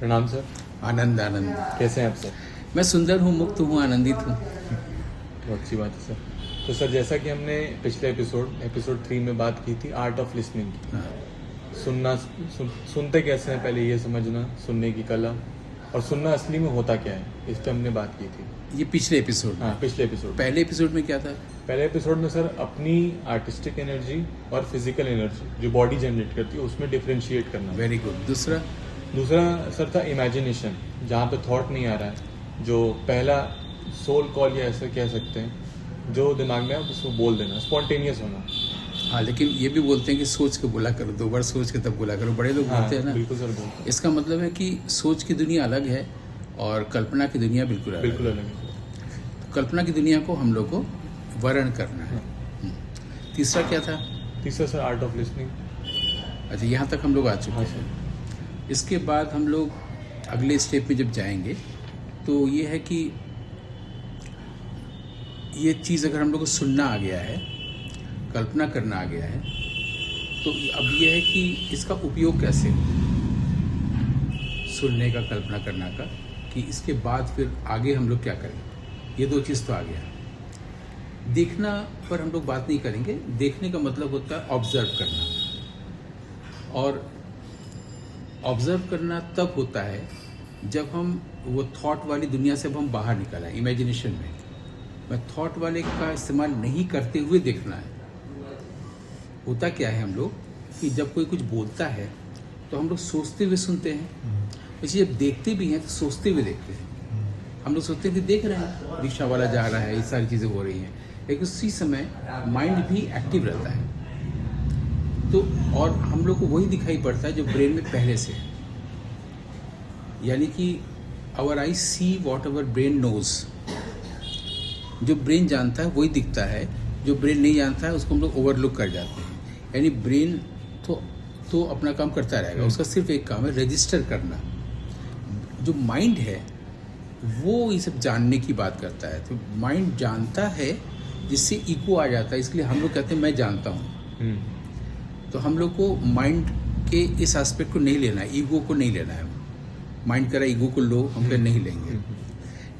प्रणाम सर। आनंद आनंद। कैसे हैं आप सर? मैं सुंदर हूँ, मुक्त हूँ, आनंदित हूँ। बहुत अच्छी बात है सर। तो सर, जैसा कि हमने पिछले एपिसोड 3 में बात की थी आर्ट ऑफ लिसनिंग की, सुनते कैसे हैं पहले ये समझना, सुनने की कला, और सुनना असली में होता क्या है, इस पर हमने बात की थी। ये पिछले एपिसोड में। हाँ, पिछले एपिसोड। पहले एपिसोड में क्या था? पहले एपिसोड में सर अपनी आर्टिस्टिक एनर्जी और फिजिकल एनर्जी जो बॉडी जनरेट करती है उसमें डिफ्रेंशिएट करना। Very good. दूसरा सर था इमेजिनेशन, जहाँ पे थॉट नहीं आ रहा है, जो पहला सोल कॉल या ऐसा कह सकते हैं, जो दिमाग में है उसको बोल देना, स्पॉन्टेनियस होना। हाँ, लेकिन ये भी बोलते हैं कि सोच के बोला करो, 2 बार सोच के तब बोला करो, बड़े लोग बोलते हैं ना। बिल्कुल सर, बोलते हैं। इसका मतलब है कि सोच की दुनिया अलग है और कल्पना की दुनिया बिल्कुल अलग बिल्कुल है। अलग है। तो कल्पना की दुनिया को हम लोग को वर्ण करना है। तीसरा क्या था? तीसरा सर आर्ट ऑफ लिसनिंग। अच्छा, यहाँ तक हम लोग आ चुके हाँ हैं। सर। इसके बाद हम लोग अगले स्टेप में जब जाएंगे तो ये है कि ये चीज़ अगर हम लोग को सुनना आ गया है, कल्पना करना आ गया है, तो अब ये है कि इसका उपयोग कैसे हो, सुनने का, कल्पना करना का, कि इसके बाद फिर आगे हम लोग क्या करें। ये 2 चीज़ तो आ गया। देखना पर हम लोग बात नहीं करेंगे। देखने का मतलब होता है ऑब्जर्व करना, और ऑब्जर्व करना तब होता है जब हम वो थॉट वाली दुनिया से अब हम बाहर निकल आए, इमेजिनेशन में। मैं थॉट वाले का इस्तेमाल नहीं करते हुए देखना है। होता क्या है हम लोग कि जब कोई कुछ बोलता है तो हम लोग सोचते हुए सुनते हैं, वैसे जब देखते भी हैं तो सोचते हुए देखते हैं। हम लोग सोचते हैं कि देख रहे हैं, रिक्शा वाला जा रहा है, ये सारी चीज़ें हो रही हैं, लेकिन उसी समय माइंड भी एक्टिव रहता है। तो और हम लोग को वही दिखाई पड़ता है जो ब्रेन में पहले से है, यानी कि our eye see whatever brain knows. जो ब्रेन जानता है वही दिखता है, जो ब्रेन नहीं जानता है उसको हम लोग ओवरलुक कर जाते हैं। यानी ब्रेन तो अपना काम करता रहेगा, उसका सिर्फ एक काम है, रजिस्टर करना। जो माइंड है वो ये सब जानने की बात करता है। तो माइंड जानता है, जिससे ईगो आ जाता है, इसलिए हम लोग कहते हैं मैं जानता हूँ। तो हम लोग को माइंड के इस एस्पेक्ट को नहीं लेना है, ईगो को नहीं लेना है। माइंड कह रहा है ईगो को लो, हम कह नहीं लेंगे।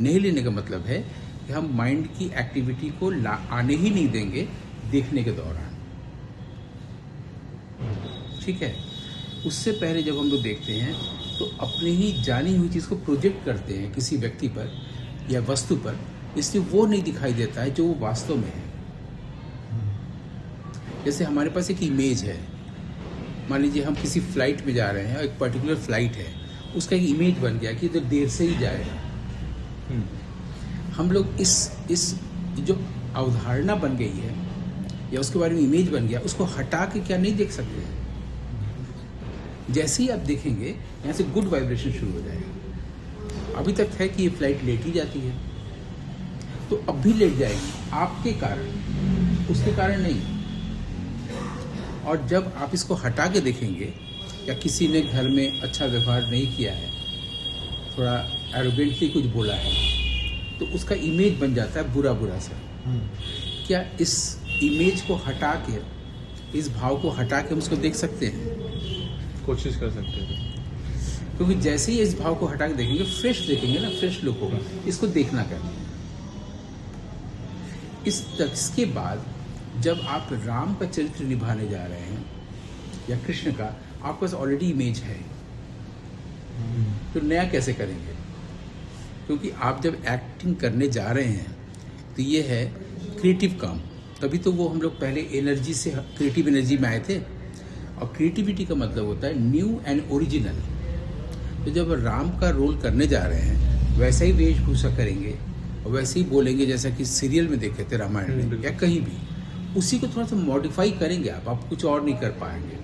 नहीं लेने का मतलब है कि हम माइंड की एक्टिविटी को आने ही नहीं देंगे देखने के दौरान। ठीक है। उससे पहले जब हम लोग देखते हैं तो अपने ही जानी हुई चीज़ को प्रोजेक्ट करते हैं किसी व्यक्ति पर या वस्तु पर, इसलिए वो नहीं दिखाई देता है जो वो वास्तव में है। जैसे हमारे पास एक इमेज है, मान लीजिए हम किसी फ्लाइट में जा रहे हैं और एक पर्टिकुलर फ्लाइट है, उसका एक इमेज बन गया कि तो देर से ही जाएगा। हम लोग इस जो अवधारणा बन गई है या उसके बारे में इमेज बन गया, उसको हटा के क्या नहीं देख सकते। जैसे ही आप देखेंगे यहाँ से गुड वाइब्रेशन शुरू हो जाएगा। अभी तक है कि ये फ्लाइट लेट ही जाती है, तो अब भी लेट जाएगी आपके कारण, उसके कारण नहीं। और जब आप इसको हटा के देखेंगे, या किसी ने घर में अच्छा व्यवहार नहीं किया है, थोड़ा एरोगेंटली कुछ बोला है, तो उसका इमेज बन जाता है बुरा बुरा सा। क्या इस इमेज को हटा के, इस भाव को हटा के हम उसको देख सकते हैं? कोशिश कर सकते हैं, क्योंकि जैसे ही इस भाव को हटा के देखेंगे, फ्रेश देखेंगे ना, फ्रेश लुक होगा। इसको देखना करना। इसके बाद जब आप राम का चरित्र निभाने जा रहे हैं या कृष्ण का, आपके पास ऑलरेडी इमेज है, तो नया कैसे करेंगे? क्योंकि आप जब एक्टिंग करने जा रहे हैं तो ये है क्रिएटिव काम। तभी तो वो हम लोग पहले एनर्जी से, क्रिएटिव एनर्जी में आए थे। और क्रिएटिविटी का मतलब होता है न्यू एंड ओरिजिनल। तो जब राम का रोल करने जा रहे हैं, वैसा ही वेशभूषा करेंगे और वैसे ही बोलेंगे जैसा कि सीरियल में देखे थे, रामायण में या कहीं भी। उसी को थोड़ा सा मॉडिफाई करेंगे आप कुछ और नहीं कर पाएंगे,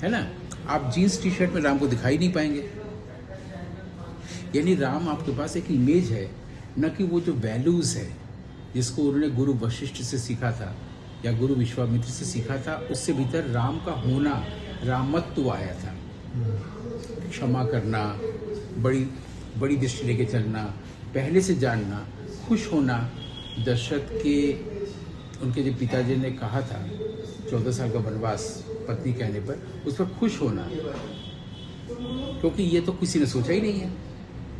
है ना। आप जीन्स टी शर्ट में राम को दिखाई नहीं पाएंगे। यानी राम आपके पास एक इमेज है, न कि वो जो वैल्यूज़ है जिसको उन्होंने गुरु वशिष्ठ से सीखा था या गुरु विश्वामित्र से सीखा था। उससे भीतर राम का होना, रामत्व आया था। क्षमा करना, बड़ी दृष्टि लेके चलना, पहले से जानना, खुश होना। दशरथ के उनके जो पिताजी ने कहा था 14 साल का वनवास पत्नी कहने पर, उस पर खुश होना, क्योंकि ये तो किसी ने सोचा ही नहीं है।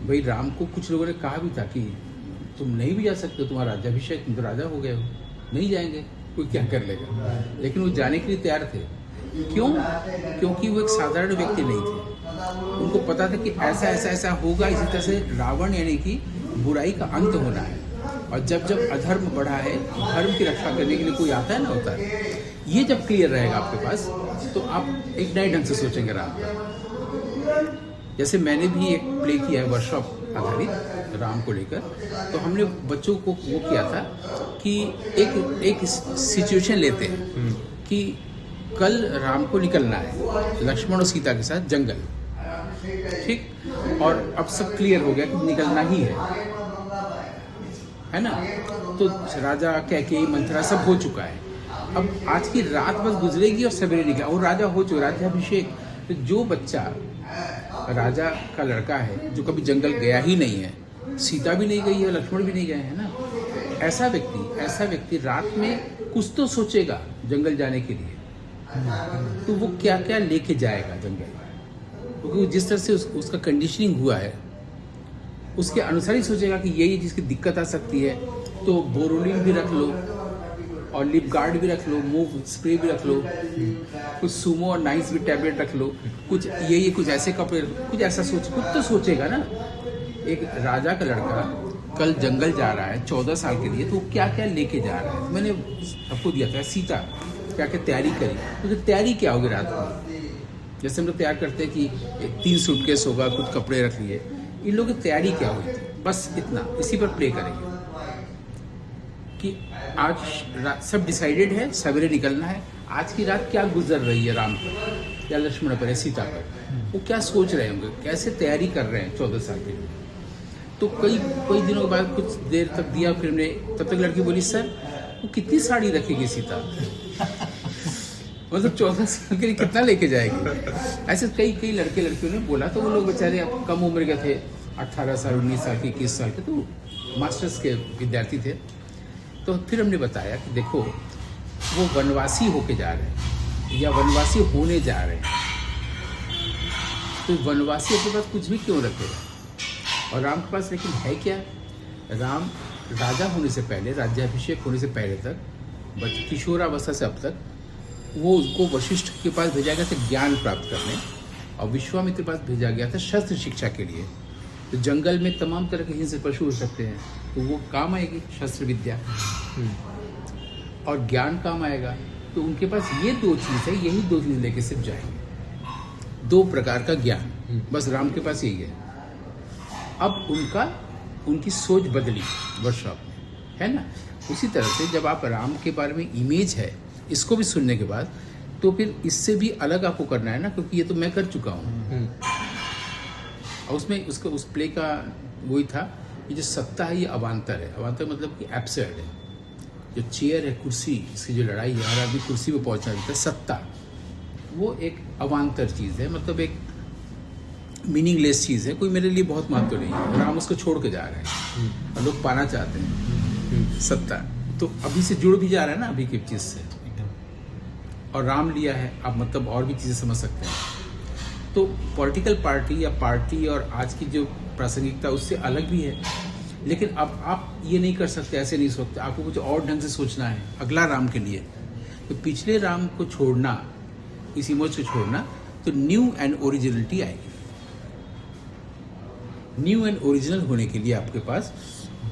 भाई राम को कुछ लोगों ने कहा भी था कि तुम नहीं भी जा सकते, तुम्हारा राज्याभिषेक, तुम तो राजा हो गए हो, नहीं जाएंगे, कोई क्या कर लेगा। लेकिन वो जाने के लिए तैयार थे। क्यों? क्योंकि वो एक साधारण व्यक्ति नहीं थे। उनको पता था कि ऐसा ऐसा ऐसा होगा। इसी तरह से रावण यानी कि बुराई का अंत होना है, और जब जब अधर्म बढ़ा है, धर्म की रक्षा करने के लिए कोई आता है ना, होता है। ये जब क्लियर रहेगा आपके पास, तो आप एक नए ढंग से सोचेंगे राम का। जैसे मैंने भी एक प्ले किया है वर्कशॉप आधारित राम को लेकर, तो हमने बच्चों को वो किया था कि एक सिचुएशन लेते हैं कि कल राम को निकलना है लक्ष्मण और सीता के साथ जंगल, ठीक, और अब सब क्लियर हो गया कि निकलना ही है ना। तो राजा कैकेयी मंथरा सब हो चुका है। अब आज की रात बस गुजरेगी और सवेरे निकला, और राजा हो चुका, राज्याभिषेक। तो जो बच्चा राजा का लड़का है, जो कभी जंगल गया ही नहीं है, सीता भी नहीं गई है, लक्ष्मण भी नहीं गए हैं ना, ऐसा व्यक्ति रात में कुछ तो सोचेगा जंगल जाने के लिए। तो वो क्या क्या लेके जाएगा जंगल, क्योंकि जिस तरह से उसका कंडीशनिंग हुआ है, उसके अनुसार ही सोचेगा कि ये चीज़ की दिक्कत आ सकती है, तो बोरोलिन भी रख लो, और लिप गार्ड भी रख लो, मूव स्प्रे भी रख लो, कुछ सूमो और नाइस भी टैबलेट रख लो, कुछ ये कुछ ऐसे कपड़े, कुछ ऐसा कुछ तो सोचेगा ना। एक राजा का लड़का कल जंगल जा रहा है 14 साल के लिए, तो वो क्या क्या लेके जा रहा है। तो मैंने सबको दिया था, सीता क्या क्या तैयारी करी, तो तैयारी क्या होगी रात को। जैसे हम लोग तैयार करते हैं कि 3 सूटकेस होगा, कुछ कपड़े रख लिए, इन लोगों की तैयारी क्या हुई थी, बस इतना, इसी पर प्ले करेंगे कि आज सब डिसाइडेड है, सवेरे निकलना है। आज की रात क्या गुजर रही है राम पर या लक्ष्मण पर या सीता पर, वो क्या सोच रहे होंगे, कैसे तैयारी कर रहे हैं 14 साल के लिए। तो कई दिनों के बाद कुछ देर तक दिया, फिर हमने, तब तक लड़की बोली सर वो कितनी साड़ी रखेगी सीता मतलब 14 साल के लिए कितना लेके जाएगी। ऐसे कई लड़के लड़कियों ने बोला, तो वो लोग बेचारे अब कम उम्र के थे, 18 साल 19 साल के 21 साल के, तो मास्टर्स के विद्यार्थी थे। तो फिर हमने बताया कि देखो वो वनवासी होके जा रहे हैं या वनवासी होने जा रहे हैं, तो वनवासी अपने पास कुछ भी क्यों रखेगा। और राम के पास लेकिन है क्या, राम राजा होने से पहले, राज्याभिषेक होने से पहले तक, किशोरावस्था से अब तक, वो उसको वशिष्ठ के पास भेजा गया था ज्ञान प्राप्त करने, और विश्वामित्र के पास भेजा गया था शस्त्र शिक्षा के लिए। तो जंगल में तमाम तरह के हिंस्र पशु हो सकते हैं, तो वो काम आएगी शस्त्र विद्या, और ज्ञान काम आएगा। तो उनके पास ये 2 चीज़ है, यही 2 चीज़ लेके सिर्फ जाएंगे, 2 प्रकार का ज्ञान, बस राम के पास यही है। अब उनकी सोच बदली वर्कशॉप में, है ना। उसी तरह से जब आप राम के बारे में इमेज है, इसको भी सुनने के बाद, तो फिर इससे भी अलग आपको करना है ना, क्योंकि ये तो मैं कर चुका हूँ। और उसमें उस प्ले का वही था, ये जो सत्ता है ये अवान्तर है। अवान्तर मतलब कि एब्सर्ड है। जो चेयर है, कुर्सी, इसकी जो लड़ाई है, हर आदमी कुर्सी पे पहुंचना चाहता है, सत्ता वो एक अवान्तर चीज़ है, मतलब एक मीनिंगलेस चीज़ है, कोई मेरे लिए बहुत महत्व नहीं है। राम उसको छोड़ के जा रहे हैं और लोग पाना चाहते हैं सत्ता, तो अभी से जुड़ भी जा रहा है ना अभी की चीज़ से, और राम लिया है, आप मतलब और भी चीज़ें समझ सकते हैं। तो पॉलिटिकल पार्टी या पार्टी और आज की जो प्रासंगिकता उससे अलग भी है, लेकिन अब आप ये नहीं कर सकते, ऐसे नहीं सोचते, आपको कुछ और ढंग से सोचना है अगला राम के लिए। तो पिछले राम को छोड़ना, इस इमेज को छोड़ना, तो न्यू एंड ओरिजिनलिटी आएगी। न्यू एंड ओरिजिनल होने के लिए आपके पास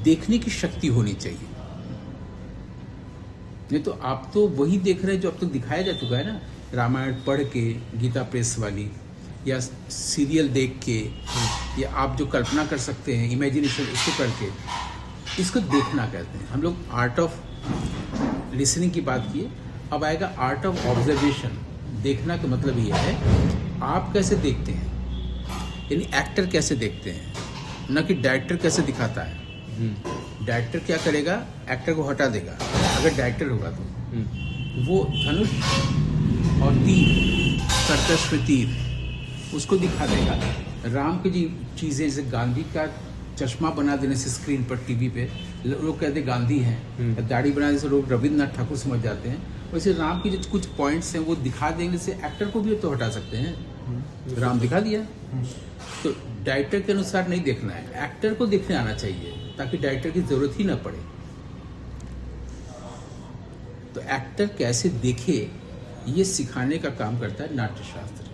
देखने की शक्ति होनी चाहिए। नहीं तो आप तो वही देख रहे हैं जो अब तक दिखाया जा चुका है ना, रामायण पढ़ के, गीता प्रेस वाली, या सीरियल देख के, या आप जो कल्पना कर सकते हैं इमेजिनेशन, उसको करके, इसको देखना कहते हैं हम लोग। आर्ट ऑफ लिसनिंग की बात किए, अब आएगा आर्ट ऑफ ऑब्जर्वेशन। देखना का मतलब ये है आप कैसे देखते हैं, यानी एक्टर कैसे देखते हैं, न कि डायरेक्टर कैसे दिखाता है। डायरेक्टर क्या करेगा, एक्टर को हटा देगा, अगर डायरेक्टर होगा तो वो धनुष और तीर, कर्कश में तीर, उसको दिखा देगा। राम की जो चीज़ें, जैसे गांधी का चश्मा बना देने से स्क्रीन पर, टीवी पे लोग कहते गांधी हैं, दाढ़ी बनाने से लोग रविन्द्रनाथ ठाकुर समझ जाते हैं, वैसे राम की जो कुछ पॉइंट्स हैं वो दिखा देने से एक्टर को भी तो हटा सकते हैं। राम दिखा दिया। तो डायरेक्टर के अनुसार नहीं देखना है, एक्टर को देखने आना चाहिए ताकि डायरेक्टर की जरूरत ही ना पड़े। तो एक्टर कैसे देखे ये सिखाने का काम करता है नाट्यशास्त्र।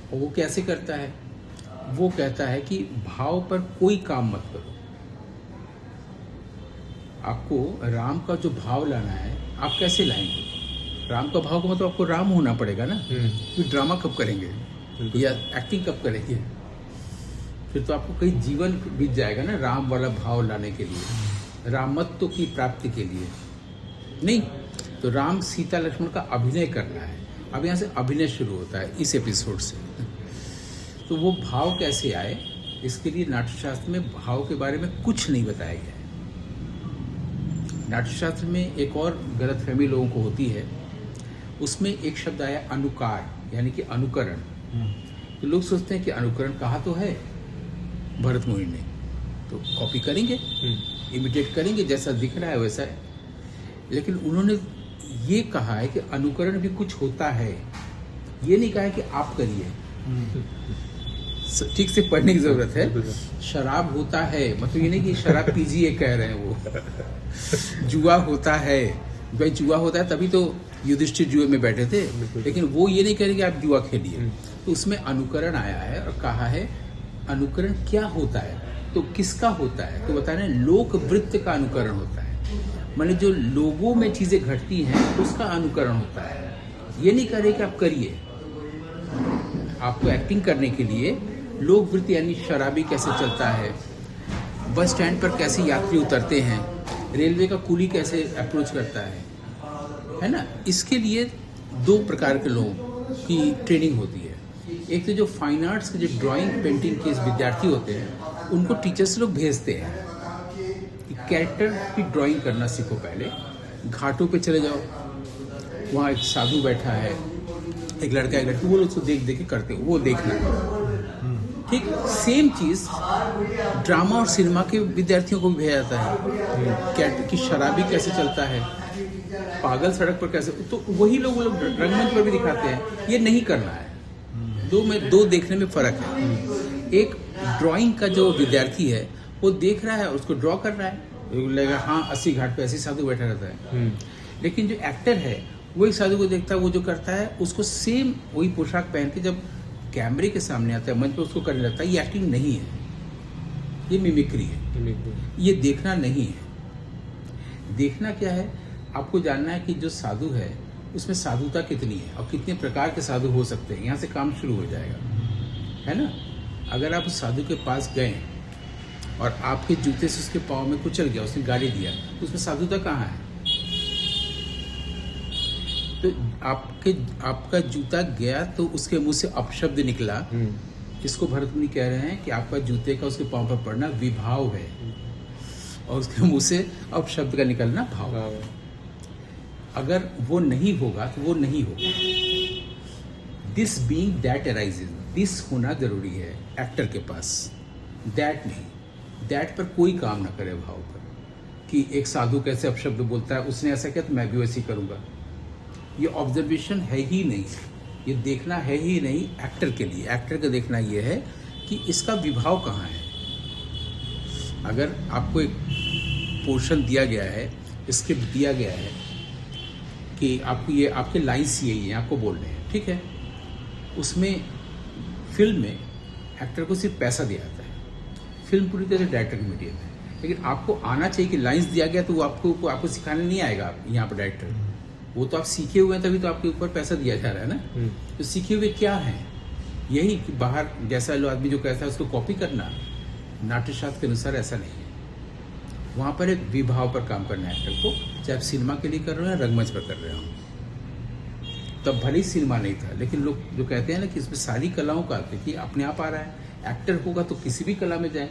और वो कैसे करता है? वो कहता है कि भाव पर कोई काम मत करो। आपको राम का जो भाव लाना है आप कैसे लाएंगे? राम का भाव का मतलब आपको राम होना पड़ेगा ना। फिर ड्रामा कब करेंगे या एक्टिंग कब करेंगे? फिर तो आपको कई जीवन बीत जाएगा ना राम वाला भाव लाने के लिए, रामत्व की प्राप्ति के लिए नहीं। तो राम सीता लक्ष्मण का अभिनय करना है। अब यहाँ से अभिनय शुरू होता है इस एपिसोड से। तो वो भाव कैसे आए, इसके लिए नाट्यशास्त्र में भाव के बारे में कुछ नहीं बताया गया है। नाट्यशास्त्र में एक और गलतफहमी लोगों को होती है, उसमें एक शब्द आया अनुकार, यानी कि अनुकरण। तो लोग सोचते हैं कि अनुकरण कहा तो है भरत मुनि ने, तो कॉपी करेंगे, इमिटेट करेंगे, जैसा दिख रहा है वैसा है। लेकिन उन्होंने ये कहा है कि अनुकरण भी कुछ होता है, ये नहीं कहा है कि आप करिए। ठीक से पढ़ने की जरूरत है। शराब होता है मतलब ये नहीं कि शराब पीजिए कह रहे हैं वो। जुआ होता है, भाई जुआ होता है तभी तो युधिष्ठिर जुए में बैठे थे, लेकिन वो ये नहीं कह रहे कि आप जुआ खेलिए। तो उसमें अनुकरण आया है और कहा है अनुकरण क्या होता है, तो किसका होता है? तो बता रहे हैं लोक वृत्त का अनुकरण होता है, माने जो लोगों में चीजें घटती हैं उसका अनुकरण होता है। ये नहीं कह रहे कि आप करिए। आपको एक्टिंग करने के लिए लोक वृत्ति यानी शराबी कैसे चलता है, बस स्टैंड पर कैसे यात्री उतरते हैं, रेलवे का कुली कैसे अप्रोच करता है ना, इसके लिए दो प्रकार के लोगों की ट्रेनिंग होती है। एक तो जो फाइन आर्ट्स के जो ड्राइंग पेंटिंग के विद्यार्थी होते हैं उनको टीचर्स लोग भेजते हैं कि कैरेक्टर की ड्राइंग करना सीखो। पहले घाटों पे चले जाओ, वहाँ एक साधु बैठा है, एक लड़का एक लड़की, वो लोग उसको देख देख के करते हो, वो देखना। ठीक सेम चीज ड्रामा और सिनेमा के विद्यार्थियों को भी भेजा जाता है। कैरेक्टर की शराबी कैसे चलता है, पागल सड़क पर कैसे, तो वही लोग वो लोग रंगमंच पर भी दिखाते हैं। ये नहीं करना है। दो देखने में फर्क है। एक ड्राइंग का जो विद्यार्थी है वो देख रहा है, उसको ड्रॉ कर रहा है, लगेगा हाँ 80 घाट पे ऐसे साधु बैठा रहता है। लेकिन जो एक्टर है वो एक साधु को देखता है, वो जो करता है उसको सेम वही पोशाक पहन के जब कैमरे के सामने आता है, मंच पे उसको करने लगता है। ये एक्टिंग नहीं है, ये मिमिक्री है। ये देखना नहीं है। देखना क्या है, आपको जानना है कि जो साधु है उसमें साधुता कितनी है और कितने प्रकार के साधु हो सकते हैं। यहाँ से काम शुरू हो जाएगा, है ना। अगर आप उस साधु के पास गए और आपके जूते से उसके पाँव में कुचल गया, उसने गाली दिया, तो उसमें साधुता कहाँ है? तो आपका जूता गया तो उसके मुंह से अपशब्द निकला। इसको भरत मुनि कह रहे हैं कि आपका जूते का उसके पाँव पर पड़ना विभाव है और उसके मुंह से अपशब्द का निकलना भाव है। अगर वो नहीं होगा तो वो नहीं होगा। This being that arises, this होना जरूरी है एक्टर के पास, दैट नहीं। दैट पर कोई काम ना करे भाव पर, कि एक साधु कैसे अपशब्द बोलता है, उसने ऐसा किया तो मैं भी वैसे ही करूँगा। ये ऑब्जर्वेशन है ही नहीं, ये देखना है ही नहीं एक्टर के लिए। एक्टर का देखना ये है कि इसका विभाव कहाँ है। अगर आपको एक पोर्शन दिया गया है, स्क्रिप्ट दिया गया है कि आपको ये आपके लाइन्स यही हैं, आपको बोलने हैं, ठीक है। उसमें फिल्म में एक्टर को सिर्फ पैसा दिया जाता है, फिल्म पूरी तरह से डायरेक्टर की मीडियम है। लेकिन आपको आना चाहिए कि लाइन्स दिया गया तो वो आपको सिखाने नहीं आएगा यहाँ पर डायरेक्टर, वो तो आप सीखे हुए हैं, तभी तो आपके ऊपर पैसा दिया जा रहा है ना। तो सीखे हुए क्या है? यही कि बाहर जैसा लो आदमी जो कहता है उसको कॉपी करना। नाट्यशास्त्र के अनुसार ऐसा नहीं है। वहाँ पर एक विभाव पर काम करना है एक्टर को, चाहे आप सिनेमा के लिए कर रहे हो या रंगमंच पर कर रहे हो। तब भले ही सिनेमा नहीं था, लेकिन लोग जो कहते हैं ना कि इसमें सारी कलाओं का कि अपने आप आ रहा है। एक्टर होगा तो किसी भी कला में जाए।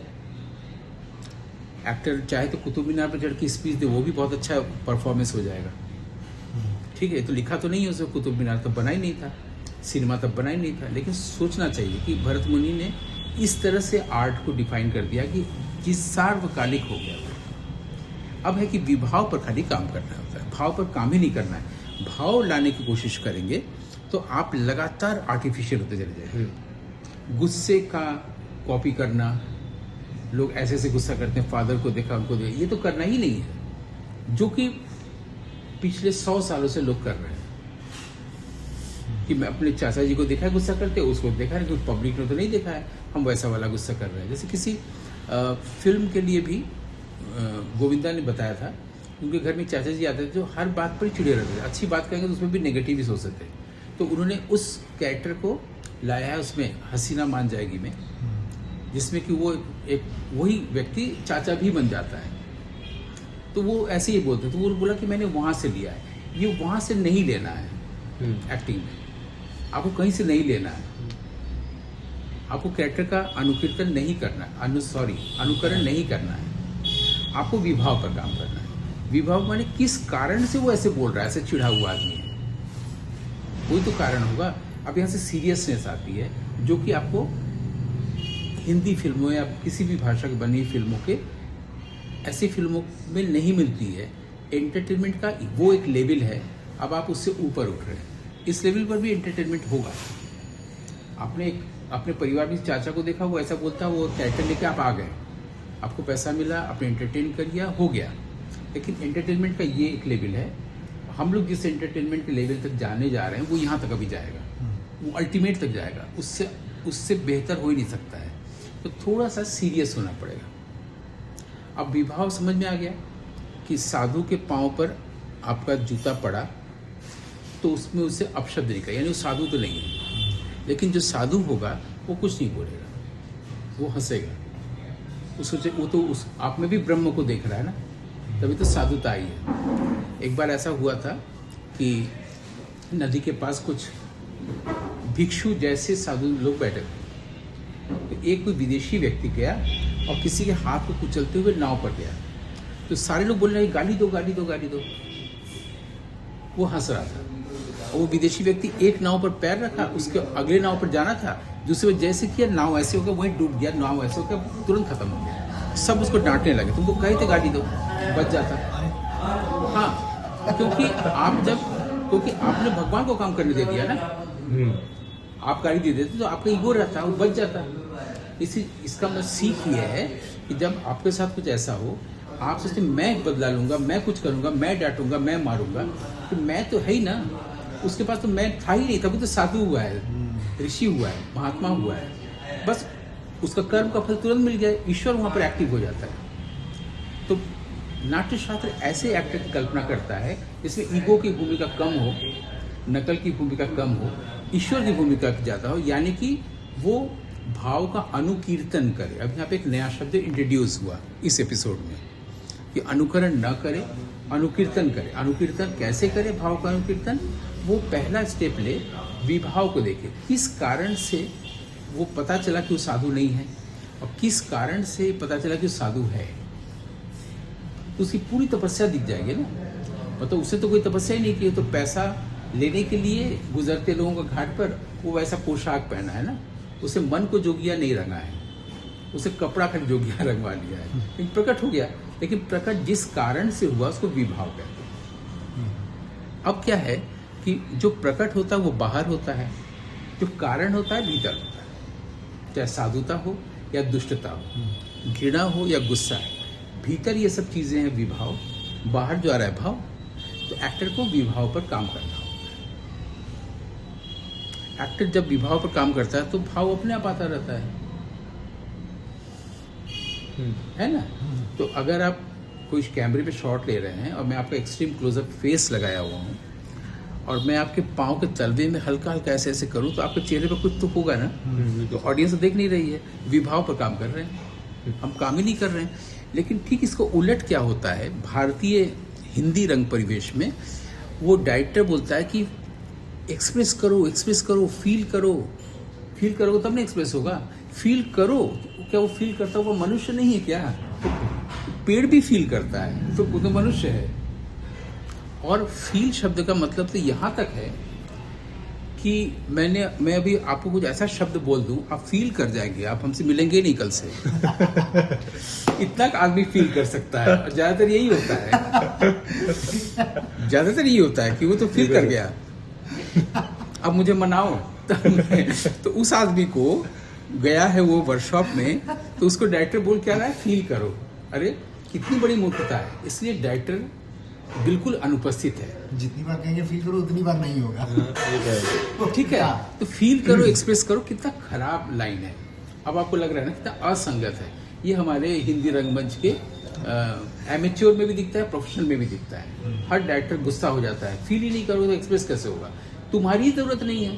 एक्टर चाहे तो कुतुब मीनार पर चढ़ के स्पीच दे, वो भी बहुत अच्छा परफॉर्मेंस हो जाएगा, ठीक है। तो लिखा तो नहीं है उसको, कुतुब मीनार तब बना ही नहीं था, सिनेमा तब बना ही नहीं था। लेकिन सोचना चाहिए कि भरत मुनि ने इस तरह से आर्ट को डिफाइन कर दिया कि सार्वकालिक हो गया। अब है कि विभाव पर खाली काम करना होता है, भाव पर काम ही नहीं करना है। भाव लाने की कोशिश करेंगे तो आप लगातार आर्टिफिशियल होते चले जाएंगे। गुस्से का कॉपी करना, लोग ऐसे ऐसे गुस्सा करते हैं, फादर को देखा उनको देखा, ये तो करना ही नहीं है, जो कि पिछले 100 सालों से लोग कर रहे हैं। कि मैं अपने चाचा जी को देखा है गुस्सा करते, उसको देखा है, क्योंकि पब्लिक ने तो नहीं देखा है, हम वैसा वाला गुस्सा कर रहे हैं। जैसे किसी फिल्म के लिए भी गोविंदा ने बताया था, उनके घर में चाचा जी आते थे जो हर बात पर चिड़े रहते थे, अच्छी बात करेंगे तो उसमें भी नेगेटिव ही सोचते थे। तो उन्होंने उस कैरेक्टर को लाया है उसमें हसीना मान जाएगी में, जिसमें कि वो एक वही व्यक्ति चाचा भी बन जाता है। तो वो ऐसे ही बोलते, तो वो बोला कि मैंने वहाँ से लिया है, ये वहाँ से नहीं लेना है। एक्टिंग में आपको कहीं से नहीं लेना है, आपको कैरेक्टर का अनुकीर्तन नहीं करना है, अनुकरण नहीं करना है, आपको विभाव पर काम करना है। विभाव माने किस कारण से वो ऐसे बोल रहा है, ऐसे चिढ़ा हुआ आदमी है, कोई तो कारण होगा। अब यहाँ से सीरियसनेस आती है, जो कि आपको हिंदी फिल्मों या किसी भी भाषा की बनी फिल्मों के ऐसी फिल्मों में नहीं मिलती है। एंटरटेनमेंट का वो एक लेवल है, अब आप उससे ऊपर उठ रहे हैं, इस लेवल पर भी एंटरटेनमेंट होगा। आपने अपने परिवार में चाचा को देखा, वो ऐसा बोलता है, वो कैरेक्टर लेके आप आ गए, आपको पैसा मिला, आपने एंटरटेन कर लिया, हो गया। लेकिन एंटरटेनमेंट का ये एक लेवल है, हम लोग जिस एंटरटेनमेंट के लेवल तक जाने जा रहे हैं वो यहाँ तक अभी जाएगा, वो अल्टीमेट तक जाएगा, उससे बेहतर हो ही नहीं सकता है। तो थोड़ा सा सीरियस होना पड़ेगा। अब विभाव समझ में आ गया कि साधु के पाँव पर आपका जूता पड़ा तो उसमें उससे अपशब्द निकला, यानी वो साधु तो नहीं है। लेकिन जो साधु होगा वो कुछ नहीं बोलेगा, वो हंसेगा, वो तो उस आप में भी ब्रह्म को देख रहा है ना, तभी तो साधुता आई है। एक बार ऐसा हुआ था कि नदी के पास कुछ भिक्षु जैसे साधु लोग बैठे थे, तो एक कोई विदेशी व्यक्ति गया और किसी के हाथ को कुचलते हुए नाव पर गया, तो सारे लोग बोल रहे हैं गाली दो गाली दो गाली दो। वो हंस रहा था, और वो विदेशी व्यक्ति एक नाव पर पैर रखा, उसके अगले नाव पर जाना था, दूसरे में जैसे किया नाव ऐसे हो गया, वहीं डूब गया, नाव ऐसे हो गया, तुरंत खत्म हो गया। सब उसको डांटने लगे, तुमको कहे थे गाली दो, बच जाता। हाँ, क्योंकि आपने भगवान को काम करने दे दिया ना, आप गाली दे देते तो आपका ईगो रहता, वो बच जाता। इसका मतलब सीख ये है कि जब आपके साथ कुछ ऐसा हो, आप सोचते मैं बदला लूंगा, मैं कुछ करूंगा, मैं डांटूंगा, मैं मारूंगा, तो मैं तो है ही ना, उसके पास तो मैं था ही नहीं, तभी तो साधु हुआ है, ऋषि हुआ है, महात्मा हुआ है, बस उसका कर्म का फल तुरंत मिल गया, ईश्वर वहाँ पर एक्टिव हो जाता है। तो नाट्यशास्त्र ऐसे एक्टर की कल्पना करता है जिसमें ईगो की भूमिका कम हो, नकल की भूमिका कम हो, ईश्वर की भूमिका ज़्यादा हो, यानी कि वो भाव का अनुकीर्तन करे। अब यहाँ पे एक नया शब्द इंट्रोड्यूस हुआ इस एपिसोड में कि अनुकरण न करे, अनुकीर्तन करे। अनुकीर्तन कैसे करे? भाव का अनुकीर्तन, वो पहला स्टेप ले, विभाव को देखे, किस कारण से वो पता चला कि वो साधु नहीं है और किस कारण से पता चला कि वो साधु है, तो उसकी पूरी तपस्या दिख जाएगी ना। मतलब उसे तो कोई तपस्या ही नहीं की, तो पैसा लेने के लिए गुजरते लोगों का घाट पर वो वैसा पोशाक पहना है ना, उसे मन को जोगिया नहीं रंगा है, उसे कपड़ा खट जोगिया रंगवा लिया है, लेकिन प्रकट हो गया। लेकिन प्रकट जिस कारण से हुआ उसको विभाव कहते हैं। अब क्या है कि जो प्रकट होता है वो बाहर होता है, जो कारण होता है भीतर होता है, चाहे साधुता हो या दुष्टता हो, घृणा हो या गुस्सा है, भीतर ये सब चीज़ें हैं विभाव, बाहर जो आ रहा है भाव। तो एक्टर को विभाव पर काम करना होता है। एक्टर जब विभाव पर काम करता है तो भाव अपने आप आता रहता है ना। तो अगर आप कोई कैमरे पे शॉट ले रहे हैं और मैं आपका एक्सट्रीम क्लोजअप फेस लगाया हुआ हूँ और मैं आपके पाँव के तलवे में हल्का हल्का ऐसे ऐसे करूँ तो आपके चेहरे पर कुछ तो होगा ना। तो ऑडियंस देख नहीं रही है, विभाव पर काम कर रहे हैं, हम काम ही नहीं कर रहे हैं। लेकिन ठीक इसको उलट क्या होता है, भारतीय हिंदी रंग परिवेश में वो डायरेक्टर बोलता है कि एक्सप्रेस करो, फील करो तब ना एक्सप्रेस होगा। फील करो, क्या वो फील करता हुआ मनुष्य नहीं है क्या? पेड़ भी फील करता है, तो वो तो मनुष्य है। और फील शब्द का मतलब तो यहाँ तक है कि मैं अभी आपको कुछ ऐसा शब्द बोल दूं, आप फील कर जाएंगे, आप हमसे मिलेंगे नहीं कल से। इतना आदमी फील कर सकता है, और ज्यादातर यही होता है कि वो तो फील कर गया। अब मुझे मनाओ। तो उस आदमी को गया है वो वर्कशॉप में, तो उसको डायरेक्टर बोल क्या रहा है, फील करो। अरे कितनी बड़ी मूर्खता है। इसलिए डायरेक्टर बिल्कुल अनुपस्थित है। जितनी बार कहेंगे फील करो उतनी बार नहीं होगा। ठीक है, तो फील करो, एक्सप्रेस करो। कितना खराब लाइन है। अब आपको लग रहा है ना कितना असंगत है। ये हमारे हिंदी रंगमंच के एमेच्योर में भी दिखता है, प्रोफेशनल में भी दिखता है। हर डायरेक्टर गुस्सा हो जाता है, फील ही नहीं करोगे तो एक्सप्रेस कैसे होगा। तुम्हारी जरूरत नहीं है।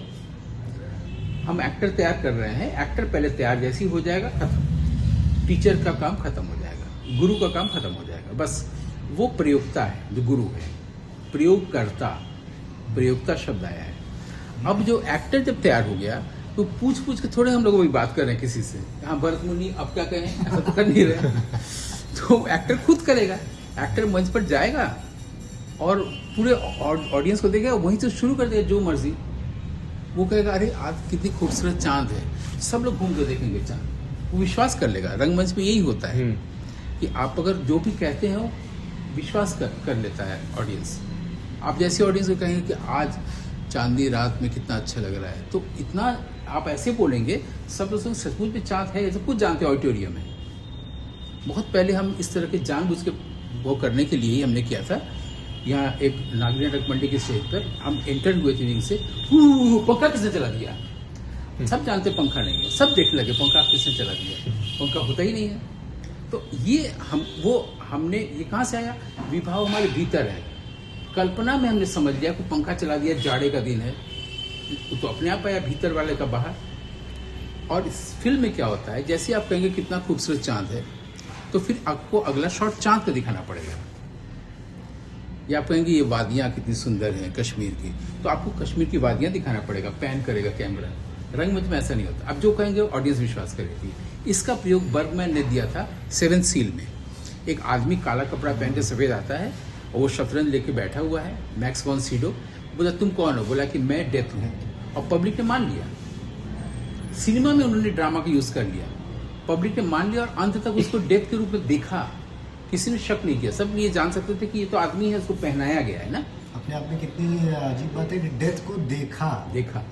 हम एक्टर तैयार कर रहे हैं, एक्टर पहले तैयार जैसी हो जाएगा, खत्म। टीचर का काम खत्म हो जाएगा, गुरु का काम खत्म हो जाएगा। बस वो प्रयोक्ता है जो गुरु है, प्रयोक्ता शब्द आया है। अब जो एक्टर जब तैयार हो गया तो पूछ के थोड़े हम लोग अभी बात कर रहे हैं किसी से, हाँ भरत मुनि अब क्या कहें, ऐसा तो कर नहीं रहे। तो एक्टर खुद करेगा। एक्टर मंच पर जाएगा और पूरे ऑडियंस को देखेगा, वहीं से शुरू कर देगा जो मर्जी। वो कहेगा अरे आज कितनी खूबसूरत चांद है, सब लोग घूम के देखेंगे चांद। वो विश्वास कर लेगा। रंगमंच में यही होता है कि आप अगर जो भी कहते हैं वो विश्वास कर लेता है ऑडियंस। आप जैसे ऑडियंस को कहेंगे कि आज चांदनी रात में कितना अच्छा लग रहा है, तो इतना आप ऐसे बोलेंगे, सब लोग सचमुच में चांद है, सब कुछ जानते हैं ऑडिटोरियम में। बहुत पहले हम इस तरह के जानबूझ के वो करने के लिए ही हमने किया था। यहाँ एक नागरी नाटक मंडी के स्टेज पर हम एंटर हुए थे विंग से, पंखा किसने चला दिया। सब जानते पंखा नहीं है, सब देख लगे पंखा किसने चला दिया, पंखा होता ही नहीं है। तो ये हमने ये कहाँ से आया, विभाव हमारे भीतर है। कल्पना में हमने समझ लिया कि पंखा चला दिया, जाड़े का दिन है, तो अपने आप आया भीतर वाले का बाहर। और इस फिल्म में क्या होता है, जैसे आप कहेंगे कितना खूबसूरत चांद है, तो फिर आपको अगला शॉट चांद का दिखाना पड़ेगा। या आप कहेंगे ये वादियाँ कितनी सुंदर हैं कश्मीर की, तो आपको कश्मीर की वादियाँ दिखाना पड़ेगा, पैन करेगा कैमरा। रंगमंच में ऐसा नहीं होता। अब जो कहेंगे ऑडियंस विश्वास करेगी। इसका प्रयोग बर्गमैन ने दिया था 7th सील में। एक आदमी काला कपड़ा पहन के सफ़ेद आता है और वो शतरंज लेके बैठा हुआ है, मैक्स वॉन सीडो। बोला तुम कौन हो, बोला कि मैं डेथ हूँ, और पब्लिक ने मान लिया। सिनेमा में उन्होंने ड्रामा का यूज़ कर लिया, पब्लिक ने मान लिया और अंत तक उसको डेथ के रूप में देखा। किसी ने शक नहीं किया, सब ये जान सकते थे कि ये तो आदमी है, उसको पहनाया गया है ना। अपने आप में कितनी अजीब बात है कि डेथ को देखा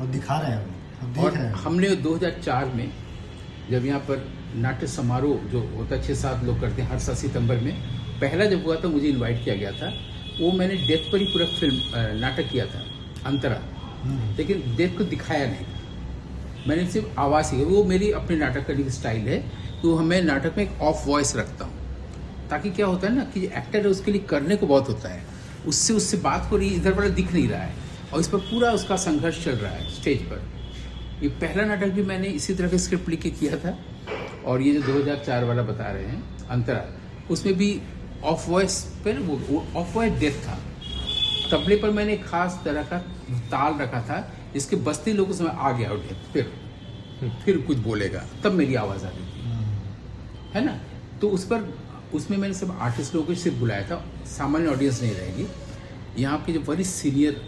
और दिखा रहे हैं हम, और हमने 2004 में जब यहाँ पर नाट्य समारोह जो होता है 6-7 लोग करते हैं हर साल सितंबर में, पहला जब हुआ था मुझे इनवाइट किया गया था। वो मैंने डेथ पर ही पूरा फिल्म नाटक किया था, अंतरा। लेकिन डेथ को दिखाया नहीं, मैंने सिर्फ आवाज़ ही। वो मेरी अपने नाटक करने की स्टाइल है, तो मैं नाटक में एक ऑफ वॉइस रखता हूँ, ताकि क्या होता है ना कि एक्टर है उसके लिए करने को बहुत होता है, उससे बात हो रही, इधर वाला दिख नहीं रहा है, और इस पर पूरा उसका संघर्ष चल रहा है स्टेज पर। ये पहला नाटक भी मैंने इसी तरह का स्क्रिप्ट लिख के किया था। और ये जो 2004 वाला बता रहे हैं अंतरा, उसमें भी ऑफ वॉइस पर वो ऑफ वॉइस डेथ था। तबले पर मैंने एक खास तरह का ताल रखा था, जिसके बजते लोगों से आ गया और फिर कुछ बोलेगा, तब मेरी आवाज़ आ रही थी, है ना। तो उसमें मैंने सब आर्टिस्ट लोगों को सिर्फ बुलाया था, सामान्य ऑडियंस नहीं रहेगी। यहाँ के जो वरिष्ठ सीनियर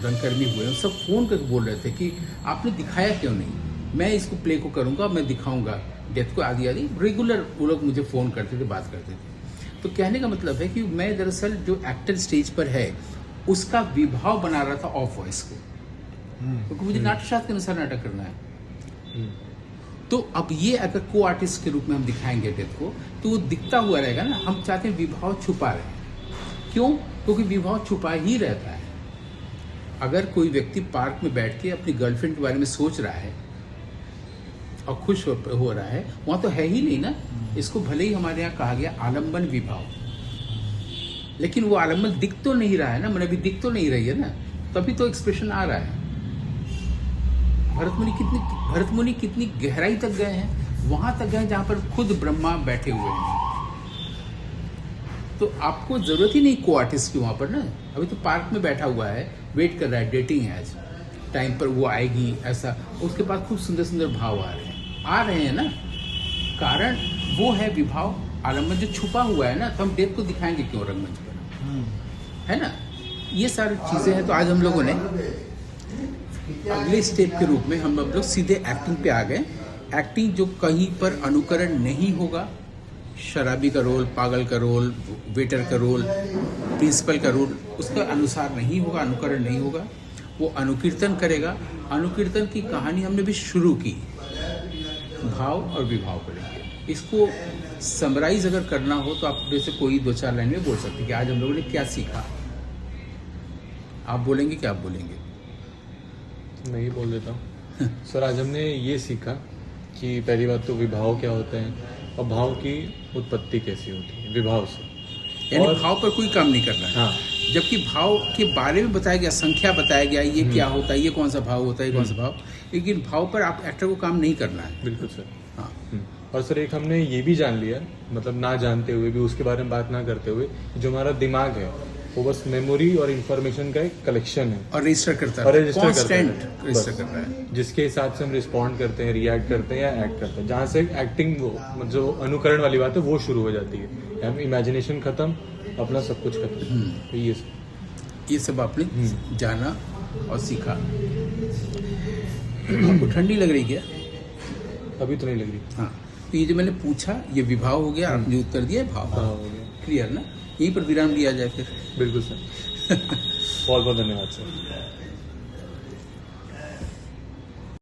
रंगकर्मी हुए हैं सब फ़ोन करके बोल रहे थे कि आपने दिखाया क्यों नहीं, मैं इसको प्ले को करूँगा, मैं दिखाऊंगा डेथ को, आदि आदि। रेगुलर वो लोग मुझे फ़ोन करते थे, बात करते थे। तो कहने का मतलब है कि मैं दरअसल जो एक्टर स्टेज पर है उसका विभाव बना रहा था ऑफ वॉइस को, क्योंकि मुझे नाट्यशास्त्र के अनुसार नाटक करना है। तो अब ये अगर को आर्टिस्ट के रूप में हम दिखाएंगे डेथ को, तो वो दिखता हुआ रहेगा ना। हम चाहते हैं विभाव छुपा रहे। क्यों? क्योंकि विभाव छुपा ही रहता है। अगर कोई व्यक्ति पार्क में बैठ के अपनी गर्लफ्रेंड के बारे में सोच रहा है और खुश हो रहा है, वहाँ तो है ही नहीं ना। इसको भले ही हमारे यहाँ कहा गया आलम्बन विभाव, लेकिन वो आलम्बन दिख तो नहीं रहा है ना, मैंने अभी दिख तो नहीं रही है ना, तभी तो एक्सप्रेशन आ रहा है। भरत मुनि कितनी गहराई तक गए हैं, वहां तक गए जहां पर खुद ब्रह्मा बैठे हुए हैं। तो आपको जरूरत ही नहीं को आर्टिस्ट की वहां पर ना। अभी तो पार्क में बैठा हुआ है, वेट कर रहा है, डेटिंग है, आज टाइम पर वो आएगी, ऐसा। उसके पास खूब सुंदर सुंदर भाव आ रहे हैं ना। कारण वो है विभाव, आलम्बन जो छुपा हुआ है ना। तो हम डेथ को दिखाएंगे क्यों रंगमंच पर, है ना। ये सारी चीजें हैं। तो आज हम लोगों ने अगले स्टेप के रूप में हम लोग सीधे एक्टिंग पे आ गए। एक्टिंग जो कहीं पर अनुकरण नहीं होगा, शराबी का रोल, पागल का रोल, वेटर का रोल, प्रिंसिपल का रोल, उसका अनुसार नहीं होगा, अनुकरण नहीं होगा। वो अनुकीर्तन करेगा। अनुकीर्तन की कहानी हमने भी शुरू की, भाव और विभाव को लेकर। इसको समराइज अगर करना हो तो आप जैसे कोई 2-4 लाइन में बोल सकते हैं कि आज हम लोगों ने क्या सीखा। आप बोलेंगे क्या? आप बोलेंगे? मैं ही बोल देता हूँ। सर, आज हमने ये सीखा कि पहली बात तो विभाव क्या होते हैं और भाव की उत्पत्ति कैसी होती है विभाव से। यानी और- भाव पर कोई काम नहीं करना है। हाँ, जबकि भाव के बारे में बताया गया, संख्या बताया गया, ये क्या होता है, ये कौन सा भाव होता है, ये कौन सा भाव, लेकिन भाव पर आप एक्टर को काम नहीं करना है। बिल्कुल सर। हाँ, और सर एक हमने ये भी जान लिया, मतलब ना जानते हुए भी, उसके बारे में बात ना करते हुए, कि जो हमारा दिमाग है वो बस मेमोरी और इंफॉर्मेशन का एक कलेक्शन है और रजिस्टर करता और है, रजिस्टर करता कांस्टेंट है, रजिस्टर बस। कर रहा है। जिसके हिसाब से हम रिस्पॉन्ड करते हैं, रिएक्ट करते हैं या एक्ट करते हैं। जहाँ से एक्टिंग वो जो अनुकरण वाली बात है वो शुरू हो जाती है। इमेजिनेशन खत्म, अपना सब कुछ खत्म। तो ये सब आपने जाना और सीखा। आपको ठंडी लग रही क्या? अभी तो नहीं लग रही। हाँ, तो ये जो मैंने पूछा ये विभाव हो गया, आपने उत्तर दिया है भाव। हाँ, हो गया। क्लियर ना? यहीं पर विराम लिया जाए फिर। बिल्कुल सर। बहुत बहुत धन्यवाद सर।